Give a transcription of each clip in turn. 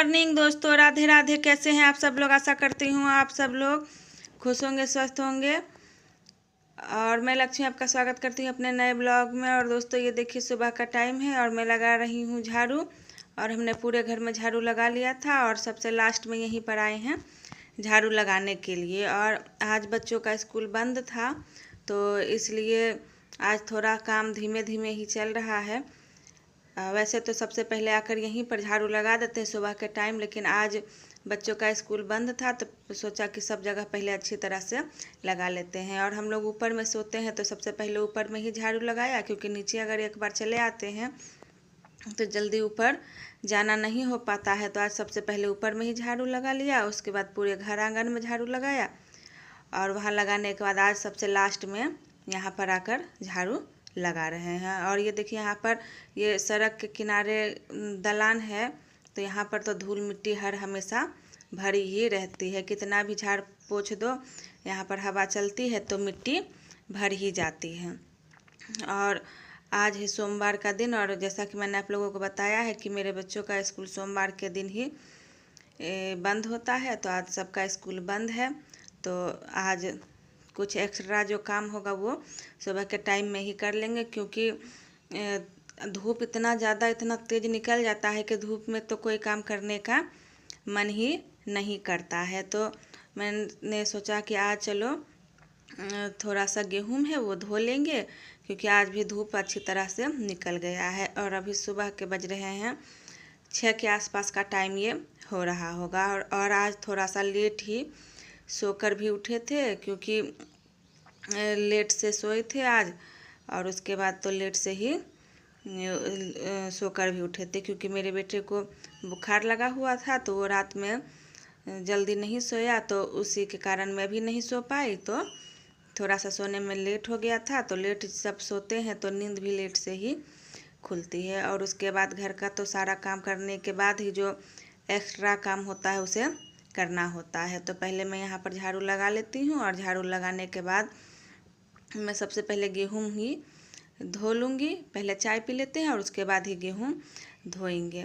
Morning दोस्तों, राधे राधे। कैसे हैं आप सब लोग? आशा करती हूँ आप सब लोग खुश होंगे, स्वस्थ होंगे। और मैं लक्ष्मी आपका स्वागत करती हूँ अपने नए ब्लॉग में। और दोस्तों ये देखिए सुबह का टाइम है और मैं लगा रही हूँ झाड़ू। और हमने पूरे घर में झाड़ू लगा लिया था और सबसे लास्ट में यहीं पर आए हैं झाड़ू लगाने के लिए। और आज बच्चों का स्कूल बंद था तो इसलिए आज थोड़ा काम धीमे धीमे ही चल रहा है। वैसे तो सबसे पहले आकर यहीं पर झाड़ू लगा देते हैं सुबह के टाइम, लेकिन आज बच्चों का स्कूल बंद था तो सोचा कि सब जगह पहले अच्छी तरह से लगा लेते हैं। और हम लोग ऊपर में सोते हैं तो सबसे पहले ऊपर में ही झाड़ू लगाया, क्योंकि नीचे अगर एक बार चले आते हैं तो जल्दी ऊपर जाना नहीं हो पाता है। तो आज सबसे पहले ऊपर में ही झाड़ू लगा लिया, उसके बाद पूरे घर आंगन में झाड़ू लगाया और वहाँ लगाने के बाद आज सबसे लास्ट में यहाँ पर आकर झाड़ू लगा रहे हैं। और ये देखिए यहाँ पर ये सड़क के किनारे दलान है तो यहाँ पर तो धूल मिट्टी हर हमेशा भरी ही रहती है। कितना भी झाड़ पोंछ दो, यहाँ पर हवा चलती है तो मिट्टी भर ही जाती है। और आज है सोमवार का दिन और जैसा कि मैंने आप लोगों को बताया है कि मेरे बच्चों का स्कूल सोमवार के दिन ही बंद होता है, तो आज सबका स्कूल बंद है। तो आज कुछ एक्स्ट्रा जो काम होगा वो सुबह के टाइम में ही कर लेंगे, क्योंकि धूप इतना ज़्यादा इतना तेज़ निकल जाता है कि धूप में तो कोई काम करने का मन ही नहीं करता है। तो मैंने सोचा कि आज चलो थोड़ा सा गेहूं है वो धो लेंगे, क्योंकि आज भी धूप अच्छी तरह से निकल गया है। और अभी सुबह के बज रहे हैं 6 के आसपास का टाइम ये हो रहा होगा। और आज थोड़ा सा लेट ही सोकर भी उठे थे, क्योंकि लेट से सोए थे आज। और उसके बाद तो लेट से ही सोकर भी उठे थे, क्योंकि मेरे बेटे को बुखार लगा हुआ था तो वो रात में जल्दी नहीं सोया, तो उसी के कारण मैं भी नहीं सो पाई। तो थोड़ा सा सोने में लेट हो गया था। तो लेट सब सोते हैं तो नींद भी लेट से ही खुलती है। और उसके बाद घर का तो सारा काम करने के बाद ही जो एक्स्ट्रा काम होता है उसे करना होता है। तो पहले मैं यहाँ पर झाड़ू लगा लेती हूँ और झाड़ू लगाने के बाद मैं सबसे पहले गेहूँ ही धो लूँगी। पहले चाय पी लेते हैं और उसके बाद ही गेहूँ धोएंगे।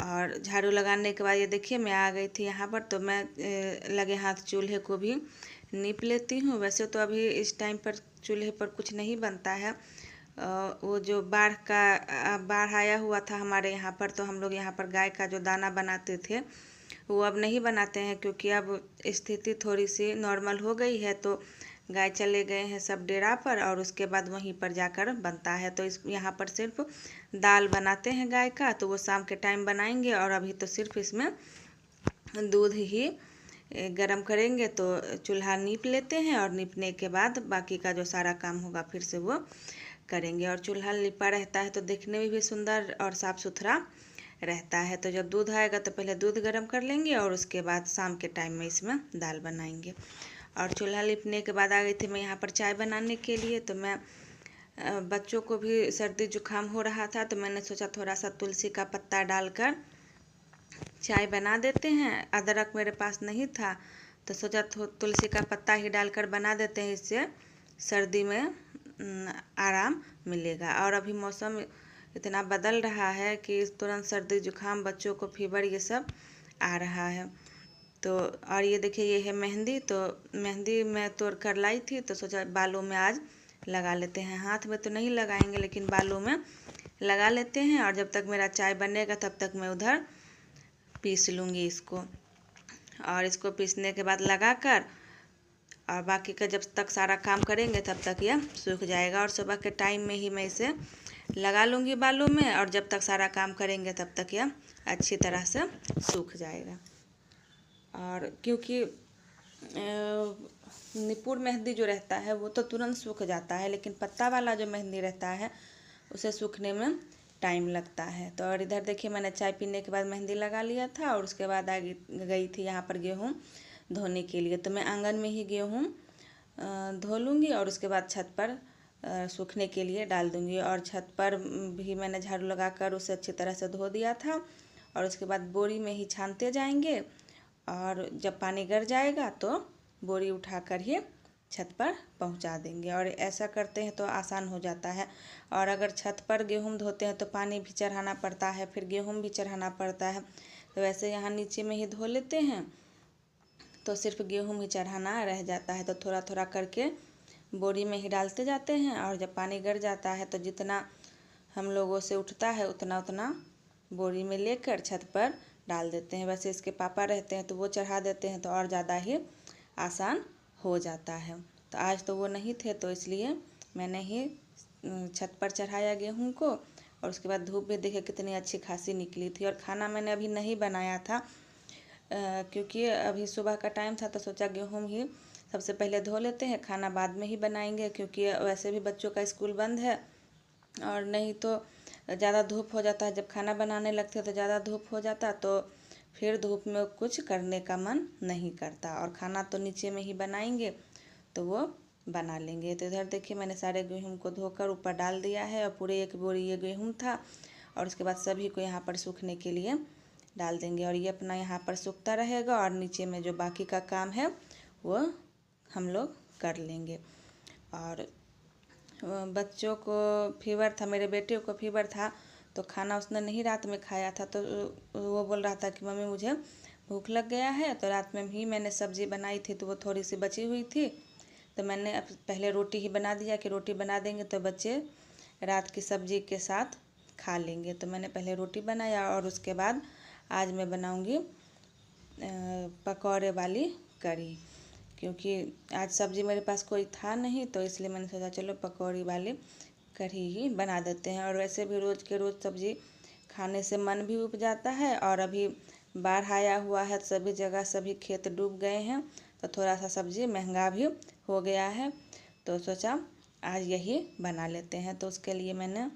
और झाड़ू लगाने के बाद ये देखिए मैं आ गई थी यहाँ पर, तो मैं लगे हाथ चूल्हे को भी नीप लेती हूँ। वैसे तो अभी इस टाइम पर चूल्हे पर कुछ नहीं बनता है। वो जो बाढ़ आया हुआ था हमारे यहाँ पर, तो हम लोग यहाँ पर गाय का जो दाना बनाते थे वो अब नहीं बनाते हैं, क्योंकि अब स्थिति थोड़ी सी नॉर्मल हो गई है। तो गाय चले गए हैं सब डेरा पर और उसके बाद वहीं पर जाकर बनता है। तो इस यहाँ पर सिर्फ दाल बनाते हैं गाय का, तो वो शाम के टाइम बनाएंगे। और अभी तो सिर्फ इसमें दूध ही गरम करेंगे। तो चूल्हा नीप लेते हैं और नीपने के बाद बाकी का जो सारा काम होगा फिर से वो करेंगे। और चूल्हा लिपा रहता है तो देखने में भी सुंदर और साफ़ सुथरा रहता है। तो जब दूध आएगा तो पहले दूध गर्म कर लेंगे और उसके बाद शाम के टाइम में इसमें दाल बनाएंगे। और चूल्हा लिपने के बाद आ गई थी मैं यहाँ पर चाय बनाने के लिए। तो मैं बच्चों को भी सर्दी जुकाम हो रहा था तो मैंने सोचा थोड़ा सा तुलसी का पत्ता डालकर चाय बना देते हैं। अदरक मेरे पास नहीं था तो सोचा तुलसी का पत्ता ही डालकर बना देते हैं, इससे सर्दी में आराम मिलेगा। और अभी मौसम इतना बदल रहा है कि तुरंत सर्दी जुकाम, बच्चों को फीवर ये सब आ रहा है। तो और ये देखिए ये है मेहंदी। तो मेहंदी मैं तोड़ कर लाई थी तो सोचा बालों में आज लगा लेते हैं। हाथ में तो नहीं लगाएंगे लेकिन बालों में लगा लेते हैं। और जब तक मेरा चाय बनेगा तब तक मैं उधर पीस लूँगी इसको। और इसको पीसने के बाद लगाकर और बाकी का जब तक सारा काम करेंगे तब तक यह सूख जाएगा। और सुबह के टाइम में ही मैं इसे लगा लूँगी बालों में, और जब तक सारा काम करेंगे तब तक यह अच्छी तरह से सूख जाएगा। और क्योंकि निपुर मेहंदी जो रहता है वो तो तुरंत सूख जाता है, लेकिन पत्ता वाला जो मेहंदी रहता है उसे सूखने में टाइम लगता है। तो और इधर देखिए मैंने चाय पीने के बाद मेहंदी लगा लिया था और उसके बाद आ गई थी यहाँ पर गेहूँ धोने के लिए। तो मैं आंगन में ही गेहूँ धो लूँगी और उसके बाद छत पर सूखने के लिए डाल दूँगी। और छत पर भी मैंने झाड़ू लगाकर उसे अच्छी तरह से धो दिया था। और उसके बाद बोरी में ही छानते जाएंगे और जब पानी गिर जाएगा तो बोरी उठाकर ही छत पर पहुंचा देंगे। और ऐसा करते हैं तो आसान हो जाता है। और अगर छत पर गेहूं धोते हैं तो पानी भी चढ़ाना पड़ता है, फिर गेहूं भी चढ़ाना पड़ता है, तो वैसे यहाँ नीचे में ही धो लेते हैं, तो सिर्फ गेहूँ ही चढ़ाना रह जाता है। तो थोड़ा थोड़ा करके बोरी में ही डालते जाते हैं, और जब पानी गिर जाता है तो जितना हम लोगों से उठता है उतना उतना बोरी में लेकर छत पर डाल देते हैं। वैसे इसके पापा रहते हैं तो वो चढ़ा देते हैं, तो और ज़्यादा ही आसान हो जाता है। तो आज तो वो नहीं थे, तो इसलिए मैंने ही छत पर चढ़ाया गेहूं को। और उसके बाद धूप भी देखिए कितनी अच्छी खासी निकली थी। और खाना मैंने अभी नहीं बनाया था, क्योंकि अभी सुबह का टाइम था, तो सोचा गेहूं ही सबसे पहले धो लेते हैं, खाना बाद में ही बनाएंगे, क्योंकि वैसे भी बच्चों का स्कूल बंद है। और नहीं तो ज़्यादा धूप हो जाता है, जब खाना बनाने लगते हैं तो ज़्यादा धूप हो जाता, तो फिर धूप में कुछ करने का मन नहीं करता। और खाना तो नीचे में ही बनाएंगे, तो वो बना लेंगे। तो इधर देखिए मैंने सारे गेहूं को धोकर ऊपर डाल दिया है, और पूरे 1 बोरी ये गेहूं था। और उसके बाद सभी को यहाँ पर सूखने के लिए डाल देंगे, और ये अपना यहाँ पर सूखता रहेगा, और नीचे में जो बाकी का काम है वो हम लोग कर लेंगे। और बच्चों को फीवर था, मेरे बेटे को फीवर था, तो खाना उसने नहीं रात में खाया था, तो वो बोल रहा था कि मम्मी मुझे भूख लग गया है। तो रात में भी मैंने सब्ज़ी बनाई थी, तो वो थोड़ी सी बची हुई थी, तो मैंने अब पहले रोटी ही बना दिया कि रोटी बना देंगे तो बच्चे रात की सब्ज़ी के साथ खा लेंगे। तो मैंने पहले रोटी बनाया, और उसके बाद आज मैं बनाऊँगी पकौड़े वाली कढ़ी, क्योंकि आज सब्ज़ी मेरे पास कोई था नहीं, तो इसलिए मैंने सोचा चलो पकौड़ी वाली कढ़ी ही बना देते हैं। और वैसे भी रोज़ के रोज़ सब्ज़ी खाने से मन भी उब जाता है, और अभी बाढ़ आया हुआ है, सभी जगह सभी खेत डूब गए हैं, तो थोड़ा सा सब्ज़ी महंगा भी हो गया है, तो सोचा आज यही बना लेते हैं। तो उसके लिए मैंने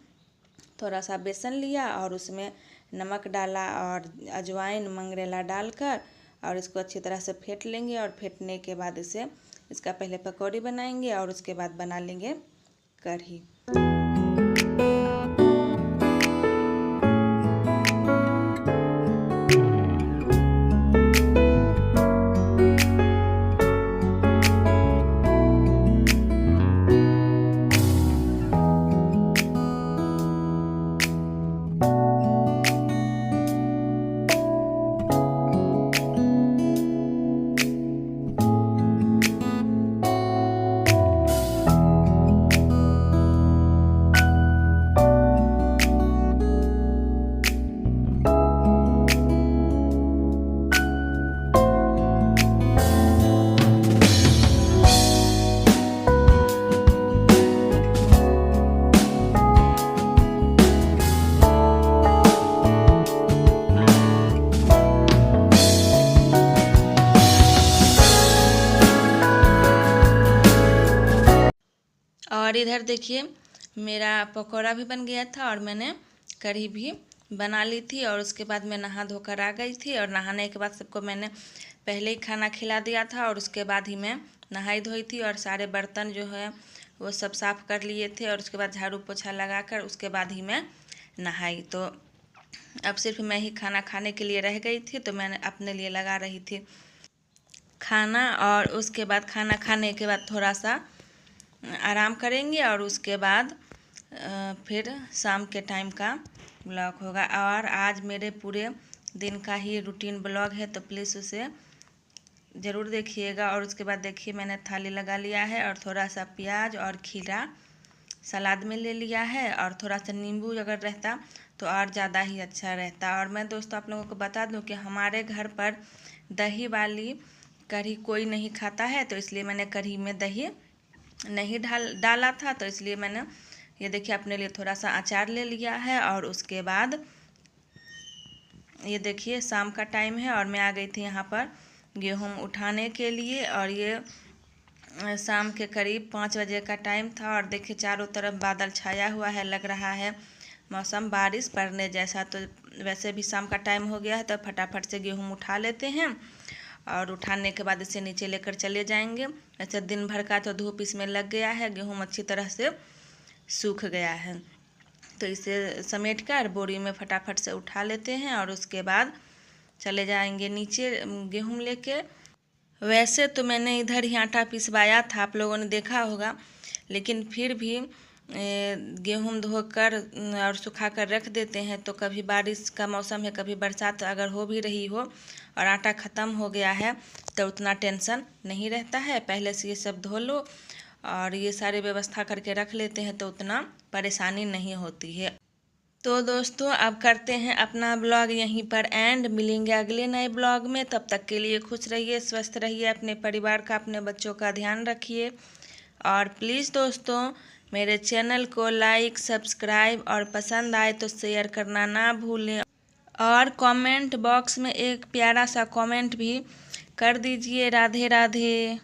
थोड़ा सा बेसन लिया, और उसमें नमक डाला, और अजवाइन मंगरेला डालकर, और इसको अच्छी तरह से फेंट लेंगे। और फेंटने के बाद इसका पहले पकौड़ी बनाएंगे, और उसके बाद बना लेंगे कढ़ी। और इधर देखिए मेरा पकौड़ा भी बन गया था, और मैंने कढ़ी भी बना ली थी। और उसके बाद मैं नहा धोकर आ गई थी, और नहाने के बाद सबको मैंने पहले ही खाना खिला दिया था, और उसके बाद ही मैं नहाई धोई थी, और सारे बर्तन जो है वो सब साफ़ कर लिए थे, और उसके बाद झाड़ू पोछा लगाकर उसके बाद ही मैं नहाई। तो अब सिर्फ मैं ही खाना खाने के लिए रह गई थी, तो मैंने अपने लिए लगा रही थी खाना। और उसके बाद खाना खाने के बाद थोड़ा सा आराम करेंगे, और उसके बाद फिर शाम के टाइम का ब्लॉग होगा। और आज मेरे पूरे दिन का ही रूटीन ब्लॉग है, तो प्लीज़ उसे ज़रूर देखिएगा। और उसके बाद देखिए मैंने थाली लगा लिया है, और थोड़ा सा प्याज और खीरा सलाद में ले लिया है, और थोड़ा सा नींबू अगर रहता तो और ज़्यादा ही अच्छा रहता। और मैं दोस्तों आप लोगों को बता दूं कि हमारे घर पर दही वाली कढ़ी कोई नहीं खाता है, तो इसलिए मैंने कढ़ी में दही नहीं डाला था, तो इसलिए मैंने ये देखिए अपने लिए थोड़ा सा अचार ले लिया है। और उसके बाद ये देखिए शाम का टाइम है, और मैं आ गई थी यहाँ पर गेहूँ उठाने के लिए। और ये शाम के करीब 5 बजे का टाइम था, और देखिए चारों तरफ बादल छाया हुआ है, लग रहा है मौसम बारिश पड़ने जैसा। तो वैसे भी शाम का टाइम हो गया है, तो फटाफट से गेहूँ उठा लेते हैं, और उठाने के बाद इसे नीचे लेकर चले जाएंगे। ऐसे दिन भर का तो धूप इसमें लग गया है, गेहूँ अच्छी तरह से सूख गया है, तो इसे समेट कर बोरी में फटाफट से उठा लेते हैं, और उसके बाद चले जाएंगे नीचे गेहूँ लेके। वैसे तो मैंने इधर ही आटा पिसवाया था, आप लोगों ने देखा होगा, लेकिन फिर भी गेहूँ धोकर और सुखाकर रख देते हैं तो कभी बारिश का मौसम है, कभी बरसात अगर हो भी रही हो और आटा ख़त्म हो गया है तो उतना टेंशन नहीं रहता है। पहले से ये सब धो लो और ये सारी व्यवस्था करके रख लेते हैं तो उतना परेशानी नहीं होती है। तो दोस्तों अब करते हैं अपना ब्लॉग यहीं पर एंड। मिलेंगे अगले नए ब्लॉग में, तब तक के लिए खुश रहिए, स्वस्थ रहिए, अपने परिवार का, अपने बच्चों का ध्यान रखिए। और प्लीज़ दोस्तों मेरे चैनल को लाइक, सब्सक्राइब और पसंद आए तो शेयर करना ना भूलें। और कमेंट बॉक्स में एक प्यारा सा कमेंट भी कर दीजिए। राधे राधे।